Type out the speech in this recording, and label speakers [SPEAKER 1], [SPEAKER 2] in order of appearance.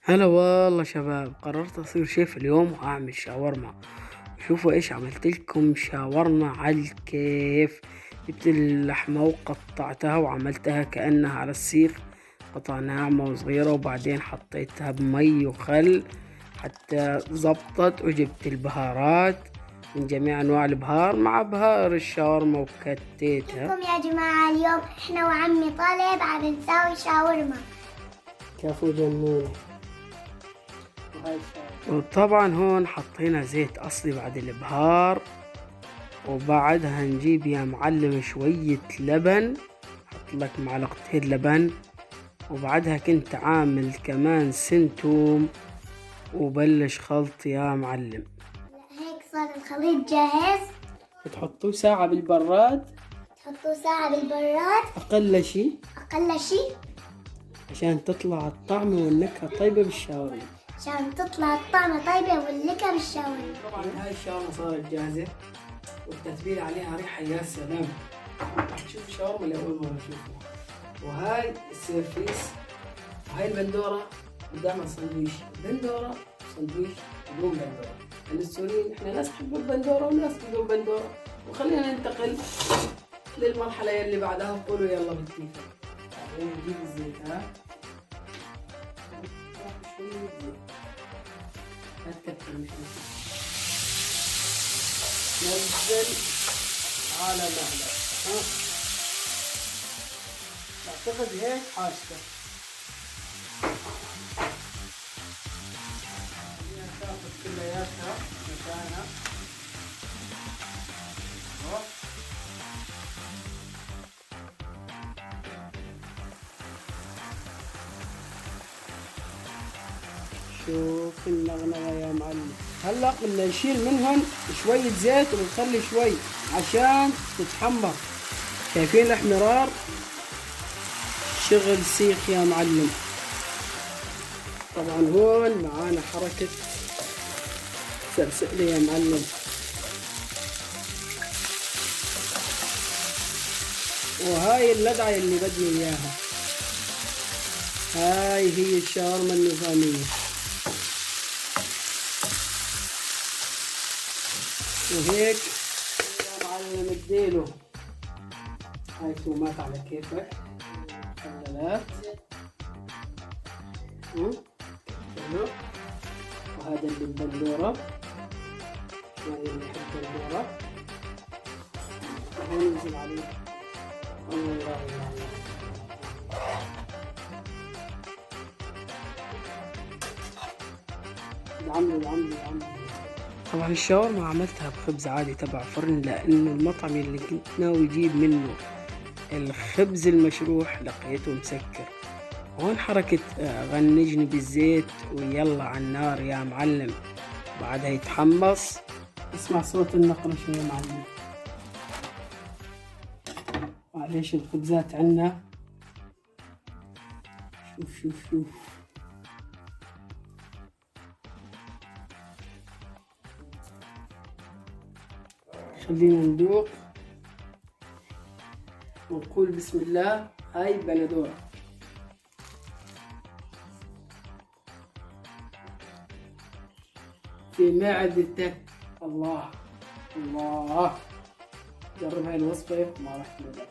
[SPEAKER 1] هلا والله شباب، قررت اصير شيف اليوم واعمل شاورما. شوفوا ايش عملت لكم، شاورما على الكيف. جبت اللحمة وقطعتها وعملتها كأنها على السيخ، قطع ناعمة وصغيرة، وبعدين حطيتها بمي وخل حتى زبطت، وجبت البهارات من جميع انواع البهار مع بهار الشاورما وكتيتها.
[SPEAKER 2] يا جماعة اليوم احنا وعمي طالب عم نساوي شاورما.
[SPEAKER 1] كفو جنوني. وطبعا هون حطينا زيت اصلي بعد البهار، وبعدها نجيب يا معلم شوية لبن، حط لك معلقتين لبن، وبعدها كنت عامل كمان سنتوم، وبلش خلط يا معلم.
[SPEAKER 2] هيك صار الخليط جاهز.
[SPEAKER 1] بتحطوه ساعة بالبراد، أقل شي عشان تطلع الطعمة والنكهة طيبة بالشاورما. طبعا هاي الشاورما صارت جاهزة والتتبيلة عليها ريحة يا سلام. شوف الشاورما لأول مرة أشوفها. وهاي السيرفيس، وهاي البندورة قدامها سندويش بندورة، سندويش بدون بندورة. يعني السوريين احنا ناس تحب البندورة وناس بدون بندورة. وخلينا ننتقل للمرحلة اللي بعدها، قولوا يلا بالكيفة. بعدين نجيب الزيت، شوية زيت، لا تكتر مش نزل على معلقة. اعتقد هيك حاجته. تاخذ كلياتها مكانها. شوف النغنغة يا معلم. هلا بدنا نشيل منهم شوية زيت ونخلي شوي عشان تتحمر. شايفين الاحمرار؟ شغل سيخ يا معلم. طبعا هون معانا حركة سلسلة يا معلم. وهاي اللدعة اللي بدي اياها، هاي هي الشاورما النظامية. وهيك يا معلم اديله هاي تومات على كيفك، خلالات. وهذا اللي البندورة، يعني اللي يحب البندورة. هون ننزل عليه. الله عمي. طبعا الشاورما عملتها بخبز عادي تبع فرن، لانه المطعم اللي كنت ناوي اجيب منه الخبز المشروح لقيته مسكر. هون حركة غنجني بالزيت ويلا على النار يا معلم. بعدها يتحمص، اسمع صوت النقرش يا معلم. معليش الخبزات عنا. شوف خلينا ندوق ونقول بسم الله. هاي بندورة. في معدتك. الله جرب هاي الوصفة ما راح تندم.